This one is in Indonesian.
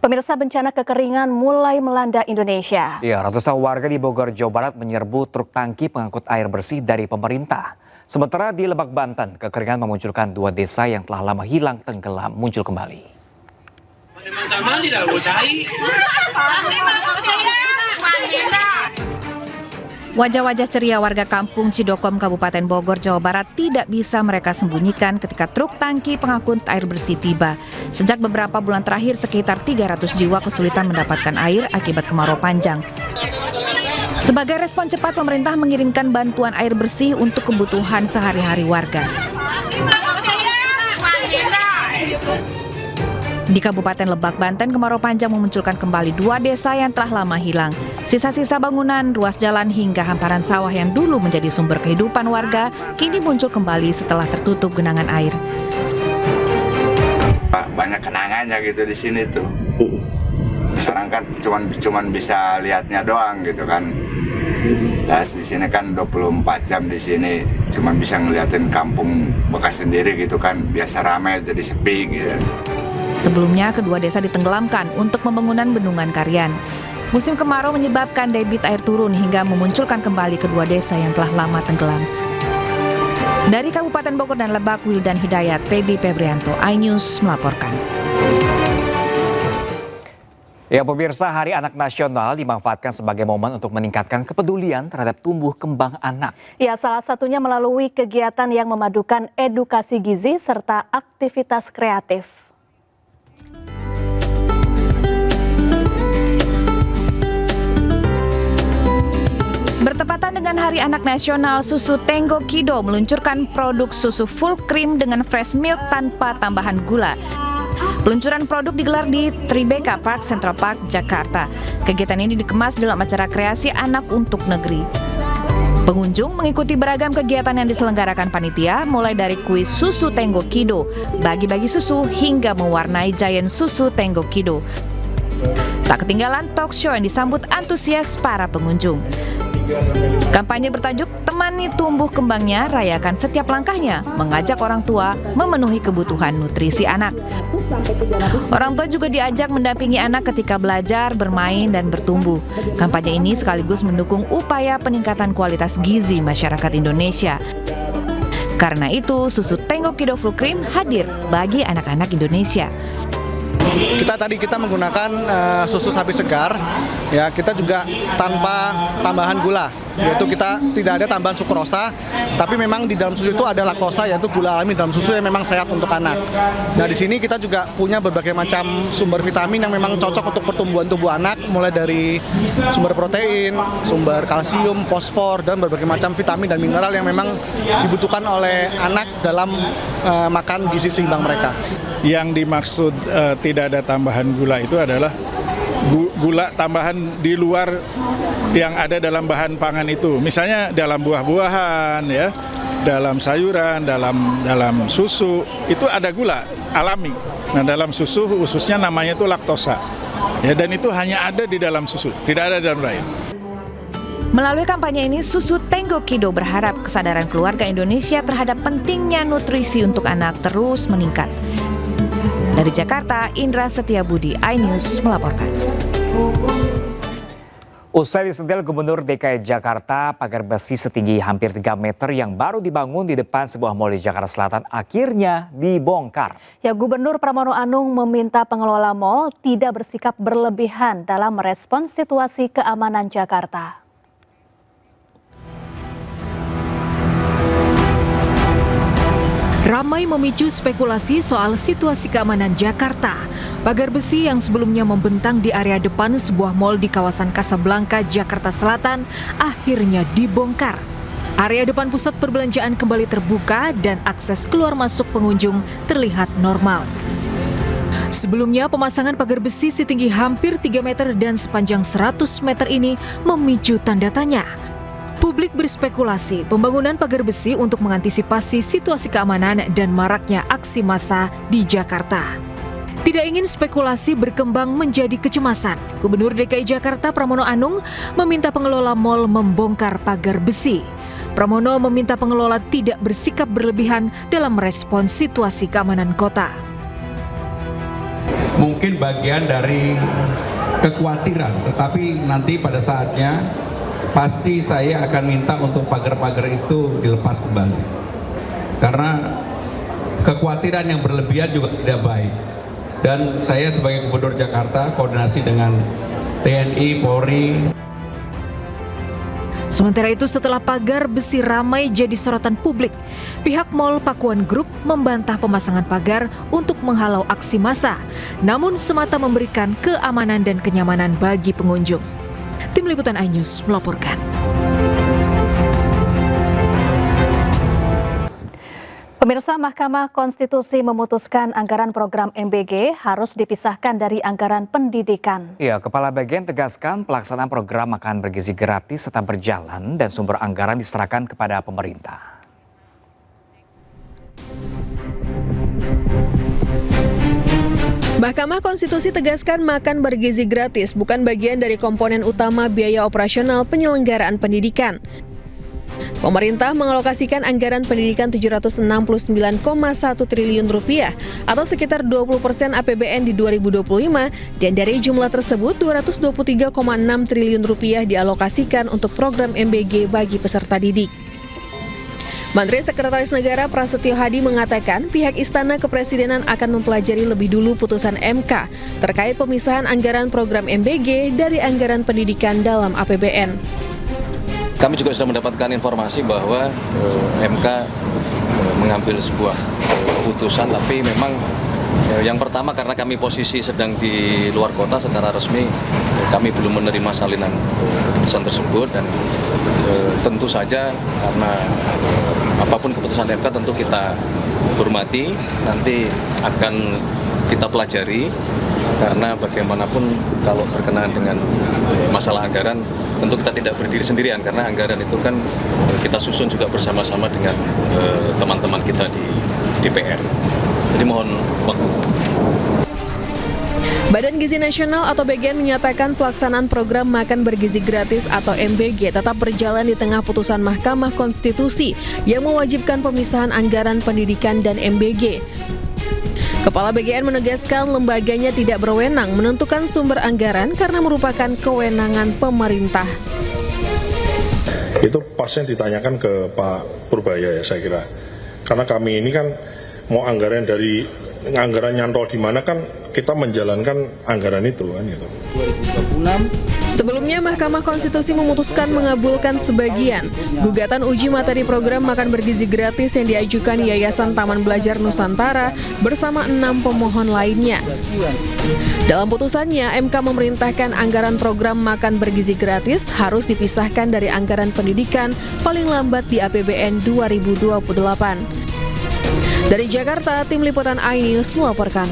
Pemirsa, bencana kekeringan mulai melanda Indonesia. Ya, ratusan warga di Bogor, Jawa Barat menyerbu truk tangki pengangkut air bersih dari pemerintah. Sementara di Lebak, Banten, kekeringan memunculkan 2 desa yang telah lama hilang tenggelam muncul kembali. Wajah-wajah ceria warga kampung Cidokom, Kabupaten Bogor, Jawa Barat tidak bisa mereka sembunyikan ketika truk tangki pengangkut air bersih tiba. Sejak beberapa bulan terakhir, sekitar 300 jiwa kesulitan mendapatkan air akibat kemarau panjang. Sebagai respon cepat, pemerintah mengirimkan bantuan air bersih untuk kebutuhan sehari-hari warga. Di Kabupaten Lebak, Banten, kemarau panjang memunculkan kembali 2 desa yang telah lama hilang. Sisa-sisa bangunan, ruas jalan hingga hamparan sawah yang dulu menjadi sumber kehidupan warga kini muncul kembali setelah tertutup genangan air. Banyak kenangannya gitu di sini tuh. Sekarang kan cuman bisa lihatnya doang gitu kan. Saya di sini kan 24 jam di sini, cuman bisa ngeliatin kampung bekas sendiri gitu kan. Biasa ramai jadi sepi gitu. Sebelumnya, kedua desa ditenggelamkan untuk pembangunan bendungan Karyan. Musim kemarau menyebabkan debit air turun hingga memunculkan kembali kedua desa yang telah lama tenggelam. Dari Kabupaten Bogor dan Lebak, Wildan Hidayat, Peby Febrianto, iNews melaporkan. Ya, pemirsa, Hari Anak Nasional dimanfaatkan sebagai momen untuk meningkatkan kepedulian terhadap tumbuh kembang anak. Ya, salah satunya melalui kegiatan yang memadukan edukasi gizi serta aktivitas kreatif. Bertepatan dengan Hari Anak Nasional, Susu Tenggo Kido meluncurkan produk susu full cream dengan fresh milk tanpa tambahan gula. Peluncuran produk digelar di Tribeca Park, Central Park, Jakarta. Kegiatan ini dikemas dalam acara kreasi anak untuk negeri. Pengunjung mengikuti beragam kegiatan yang diselenggarakan panitia, mulai dari kuis susu Tenggo Kido, bagi-bagi susu, hingga mewarnai giant susu Tenggo Kido. Tak ketinggalan talk show yang disambut antusias para pengunjung. Kampanye bertajuk Temani Tumbuh Kembangnya, Rayakan Setiap Langkahnya, mengajak orang tua memenuhi kebutuhan nutrisi anak. Orang tua juga diajak mendampingi anak ketika belajar, bermain, dan bertumbuh. Kampanye ini sekaligus mendukung upaya peningkatan kualitas gizi masyarakat Indonesia. Karena itu, susu Tenggo Kido Full Cream hadir bagi anak-anak Indonesia. Kita menggunakan susu sapi segar, ya, kita juga tanpa tambahan gula, yaitu kita tidak ada tambahan sukrosa, tapi memang di dalam susu itu ada laktosa, yaitu gula alami dalam susu yang memang sehat untuk anak. Nah, di sini kita juga punya berbagai macam sumber vitamin yang memang cocok untuk pertumbuhan tubuh anak, mulai dari sumber protein, sumber kalsium, fosfor, dan berbagai macam vitamin dan mineral yang memang dibutuhkan oleh anak dalam makan gizi seimbang mereka. Yang dimaksud tidak ada tambahan gula itu adalah gula tambahan di luar yang ada dalam bahan pangan itu. Misalnya dalam buah-buahan, ya, dalam sayuran, dalam susu, itu ada gula alami. Nah, dalam susu khususnya namanya itu laktosa. Ya, dan itu hanya ada di dalam susu, tidak ada dalam lain. Melalui kampanye ini, Susu Tenggo Kido berharap kesadaran keluarga Indonesia terhadap pentingnya nutrisi untuk anak terus meningkat. Dari Jakarta, Indra Setiabudi, iNews melaporkan. Usai disentil Gubernur DKI Jakarta, pagar besi setinggi hampir 3 meter yang baru dibangun di depan sebuah mal di Jakarta Selatan akhirnya dibongkar. Ya, Gubernur Pramono Anung meminta pengelola mal tidak bersikap berlebihan dalam merespons situasi keamanan Jakarta. Ramai memicu spekulasi soal situasi keamanan Jakarta. Pagar besi yang sebelumnya membentang di area depan sebuah mal di kawasan Kasablanka, Jakarta Selatan, akhirnya dibongkar. Area depan pusat perbelanjaan kembali terbuka dan akses keluar masuk pengunjung terlihat normal. Sebelumnya, pemasangan pagar besi setinggi hampir 3 meter dan sepanjang 100 meter ini memicu tanda tanya. Publik berspekulasi pembangunan pagar besi untuk mengantisipasi situasi keamanan dan maraknya aksi massa di Jakarta. Tidak ingin spekulasi berkembang menjadi kecemasan, Gubernur DKI Jakarta Pramono Anung meminta pengelola mal membongkar pagar besi. Pramono meminta pengelola tidak bersikap berlebihan dalam merespons situasi keamanan kota. mungkin bagian dari kekhawatiran, tetapi nanti pada saatnya pasti saya akan minta untuk pagar-pagar itu dilepas kembali. Karena kekhawatiran yang berlebihan juga tidak baik. Dan saya sebagai Gubernur Jakarta koordinasi dengan TNI, Polri. Sementara itu, setelah pagar besi ramai jadi sorotan publik, pihak Mall Pakuan Group membantah pemasangan pagar untuk menghalau aksi massa, namun semata memberikan keamanan dan kenyamanan bagi pengunjung. Tim Liputan iNews melaporkan. Pemirsa, Mahkamah Konstitusi memutuskan anggaran program MBG harus dipisahkan dari anggaran pendidikan. Ya, Kepala Bagian tegaskan pelaksanaan program makan bergizi gratis tetap berjalan dan sumber anggaran diserahkan kepada pemerintah. Mahkamah Konstitusi tegaskan makan bergizi gratis bukan bagian dari komponen utama biaya operasional penyelenggaraan pendidikan. Pemerintah mengalokasikan anggaran pendidikan Rp769,1 triliun atau sekitar 20% APBN di 2025, dan dari jumlah tersebut Rp223,6 triliun dialokasikan untuk program MBG bagi peserta didik. Menteri Sekretaris Negara Prasetyo Hadi mengatakan pihak Istana Kepresidenan akan mempelajari lebih dulu putusan MK terkait pemisahan anggaran program MBG dari anggaran pendidikan dalam APBN. Kami juga sudah mendapatkan informasi bahwa MK mengambil sebuah keputusan, tapi memang yang pertama karena kami posisi sedang di luar kota secara resmi, kami belum menerima salinan keputusan tersebut, dan tentu saja karena apapun keputusan MK tentu kita hormati, nanti akan kita pelajari, karena bagaimanapun kalau berkenaan dengan masalah anggaran tentu kita tidak berdiri sendirian, karena anggaran itu kan kita susun juga bersama-sama dengan teman-teman kita di DPR. Jadi mohon waktu. Badan Gizi Nasional atau BGN menyatakan pelaksanaan program makan bergizi gratis atau MBG tetap berjalan di tengah putusan Mahkamah Konstitusi yang mewajibkan pemisahan anggaran pendidikan dan MBG. Kepala BGN menegaskan lembaganya tidak berwenang menentukan sumber anggaran karena merupakan kewenangan pemerintah. Itu pasnya ditanyakan ke Pak Purbaya ya, saya kira. Karena kami ini kan mau anggaran dari anggaran nyantol di mana kan kita menjalankan anggaran itu kan gitu. 2026. Sebelumnya Mahkamah Konstitusi memutuskan mengabulkan sebagian gugatan uji materi program makan bergizi gratis yang diajukan Yayasan Taman Belajar Nusantara bersama 6 pemohon lainnya. Dalam putusannya, MK memerintahkan anggaran program makan bergizi gratis harus dipisahkan dari anggaran pendidikan paling lambat di APBN 2028. Dari Jakarta, Tim Liputan iNews melaporkan.